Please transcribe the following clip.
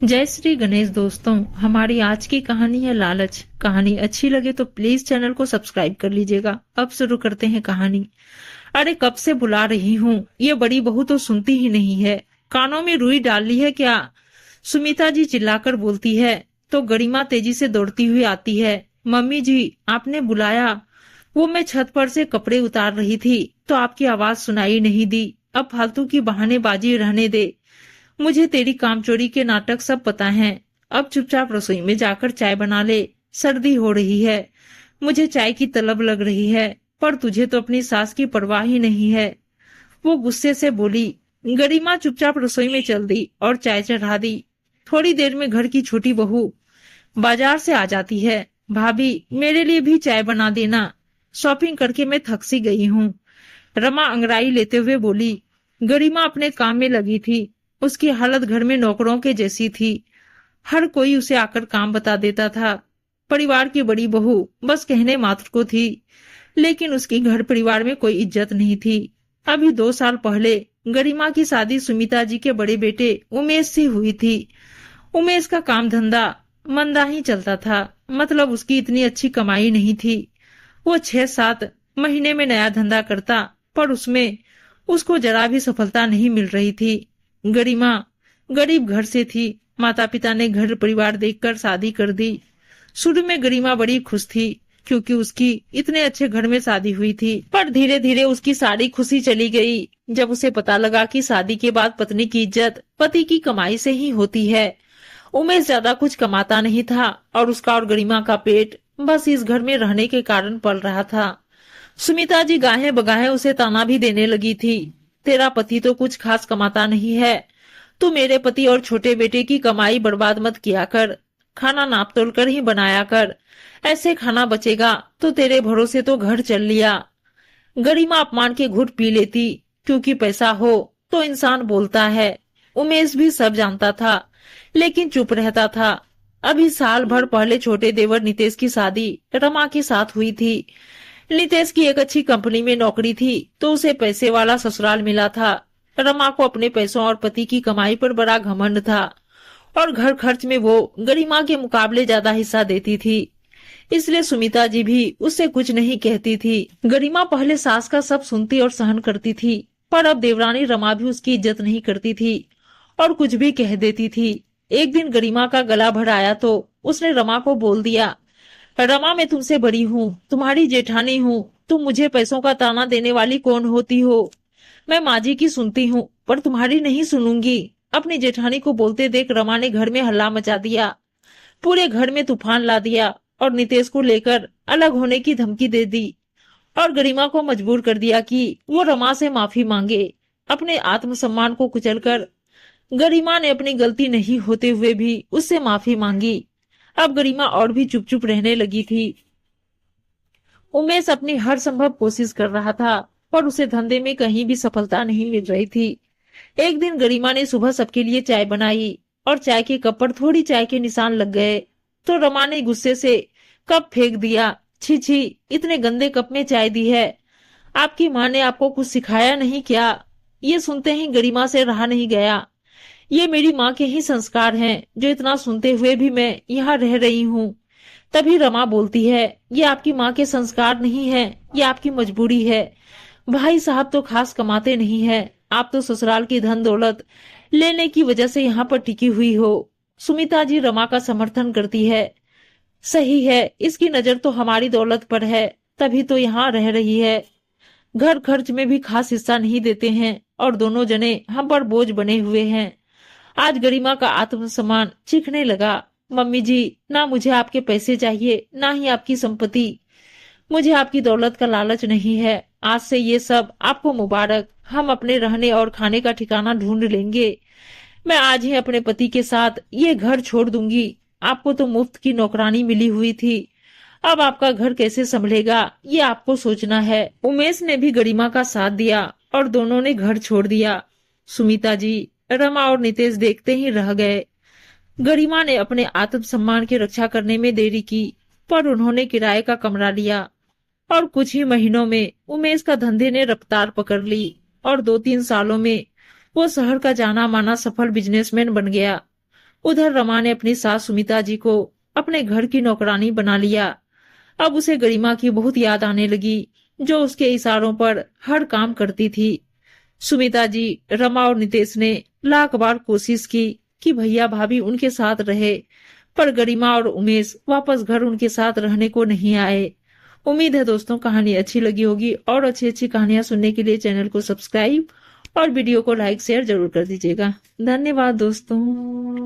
जय श्री गणेश दोस्तों। हमारी आज की कहानी है लालच। कहानी अच्छी लगे तो प्लीज चैनल को सब्सक्राइब कर लीजिएगा। अब शुरू करते हैं कहानी। अरे कब से बुला रही हूँ, ये बड़ी बहू तो सुनती ही नहीं है। कानों में रुई डाल ली है क्या? सुमिता जी चिल्लाकर बोलती है तो गरिमा तेजी से दौड़ती हुई आती है। मम्मी जी, आपने बुलाया? वो मैं छत पर से कपड़े उतार रही थी तो आपकी आवाज सुनाई नहीं दी। अब फालतू की बहानेबाजी रहने दे। मुझे तेरी कामचोरी के नाटक सब पता हैं। अब चुपचाप रसोई में जाकर चाय बना ले। सर्दी हो रही है, मुझे चाय की तलब लग रही है, पर तुझे तो अपनी सास की परवाह ही नहीं है। वो गुस्से से बोली। गरिमा चुपचाप रसोई में चल दी और चाय चढ़ा दी। थोड़ी देर में घर की छोटी बहू बाजार से आ जाती है। भाभी, मेरे लिए भी चाय बना देना, शॉपिंग करके मैं थक सी गई हूँ। रमा अंगड़ाई लेते हुए बोली। गरिमा अपने काम में लगी थी। उसकी हालत घर में नौकरों के जैसी थी। हर कोई उसे आकर काम बता देता था। परिवार की बड़ी बहू बस कहने मात्र को थी, लेकिन उसकी घर परिवार में कोई इज्जत नहीं थी। अभी 2 साल पहले गरिमा की शादी सुमिता जी के बड़े बेटे उमेश से हुई थी। उमेश का काम धंधा मंदा ही चलता था, मतलब उसकी इतनी अच्छी कमाई नहीं थी। वो 6-7 महीने में नया धंधा करता, पर उसमें उसको जरा भी सफलता नहीं मिल रही थी। गरिमा गरीब घर से थी। माता पिता ने घर परिवार देखकर शादी कर दी। शुरू में गरिमा बड़ी खुश थी, क्योंकि उसकी इतने अच्छे घर में शादी हुई थी। पर धीरे धीरे उसकी सारी खुशी चली गई जब उसे पता लगा कि शादी के बाद पत्नी की इज्जत पति की कमाई से ही होती है। उमेश ज्यादा कुछ कमाता नहीं था और उसका और गरिमा का पेट बस इस घर में रहने के कारण पल रहा था। सुमिता जी गाहे बगाहे उसे ताना भी देने लगी थी। तेरा पति तो कुछ खास कमाता नहीं है, तू मेरे पति और छोटे बेटे की कमाई बर्बाद मत किया कर। खाना नाप तोल कर ही बनाया कर, ऐसे खाना बचेगा तो तेरे भरोसे तो घर चल लिया। गरिमा अपमान के घुट पी लेती, क्योंकि पैसा हो तो इंसान बोलता है। उमेश भी सब जानता था, लेकिन चुप रहता था। अभी साल भर पहले छोटे देवर नितेश की शादी रमा के साथ हुई थी। नितेश की एक अच्छी कंपनी में नौकरी थी, तो उसे पैसे वाला ससुराल मिला था। रमा को अपने पैसों और पति की कमाई पर बड़ा घमंड था, और घर खर्च में वो गरिमा के मुकाबले ज्यादा हिस्सा देती थी। इसलिए सुमिता जी भी उससे कुछ नहीं कहती थी। गरिमा पहले सास का सब सुनती और सहन करती थी, पर अब देवरानी रमा भी उसकी इज्जत नहीं करती थी और कुछ भी कह देती थी। एक दिन गरिमा का गला भर आया तो उसने रमा को बोल दिया। रमा, मैं तुमसे बड़ी हूँ, तुम्हारी जेठानी हूँ। तुम मुझे पैसों का ताना देने वाली कौन होती हो? मैं माँ जी की सुनती हूँ, पर तुम्हारी नहीं सुनूंगी। अपनी जेठानी को बोलते देख रमा ने घर में हल्ला मचा दिया। पूरे घर में तूफान ला दिया और नितेश को लेकर अलग होने की धमकी दे दी, और गरिमा को मजबूर कर दिया कि वो रमा से माफी मांगे। अपने आत्मसम्मान को कुचलकर गरिमा ने अपनी गलती नहीं होते हुए भी उससे माफी मांगी। अब गरिमा और भी चुप चुप रहने लगी थी। उमेश अपनी हर संभव कोशिश कर रहा था, पर उसे धंधे में कहीं भी सफलता नहीं मिल रही थी। एक दिन गरिमा ने सुबह सबके लिए चाय बनाई और चाय के कप पर थोड़ी चाय के निशान लग गए, तो रमा ने गुस्से से कप फेंक दिया। छी छी, इतने गंदे कप में चाय दी है। आपकी माँ ने आपको कुछ सिखाया नहीं क्या? ये सुनते ही गरिमा से रहा नहीं गया। ये मेरी माँ के ही संस्कार हैं, जो इतना सुनते हुए भी मैं यहाँ रह रही हूँ। तभी रमा बोलती है, ये आपकी माँ के संस्कार नहीं है, ये आपकी मजबूरी है। भाई साहब तो खास कमाते नहीं है, आप तो ससुराल की धन दौलत लेने की वजह से यहाँ पर टिकी हुई हो। सुमिता जी रमा का समर्थन करती है। सही है, इसकी नजर तो हमारी दौलत पर है, तभी तो यहाँ रह रही है। घर खर्च में भी खास हिस्सा नहीं देते हैं और दोनों जने हम पर बोझ बने हुए हैं। आज गरिमा का आत्मसम्मान चीखने लगा। मम्मी जी, ना मुझे आपके पैसे चाहिए, ना ही आपकी संपत्ति। मुझे आपकी दौलत का लालच नहीं है। आज से ये सब आपको मुबारक। हम अपने रहने और खाने का ठिकाना ढूंढ लेंगे। मैं आज ही अपने पति के साथ ये घर छोड़ दूंगी। आपको तो मुफ्त की नौकरानी मिली हुई थी, अब आपका घर कैसे संभलेगा, ये आपको सोचना है। उमेश ने भी गरिमा का साथ दिया और दोनों ने घर छोड़ दिया। सुमिता जी, रमा और नितेश देखते ही रह गए। गरिमा ने अपने आत्मसम्मान की रक्षा करने में देरी की, पर उन्होंने किराए का कमरा लिया और कुछ ही महीनों में उमेश का धंधे ने रफ्तार पकड़ ली और 2-3 सालों में वो शहर का जाना माना सफल बिजनेसमैन बन गया। उधर रमा ने अपनी सास सुमिता जी को अपने घर की नौकरानी बना लिया। अब उसे गरिमा की बहुत याद आने लगी, जो उसके इशारों पर हर काम करती थी। सुमिता जी, रमा और नितेश ने लाख बार कोशिश की कि भैया भाभी उनके साथ रहे, पर गरिमा और उमेश वापस घर उनके साथ रहने को नहीं आए। उम्मीद है दोस्तों कहानी अच्छी लगी होगी, और अच्छी अच्छी कहानियां सुनने के लिए चैनल को सब्सक्राइब और वीडियो को लाइक शेयर जरूर कर दीजिएगा। धन्यवाद दोस्तों।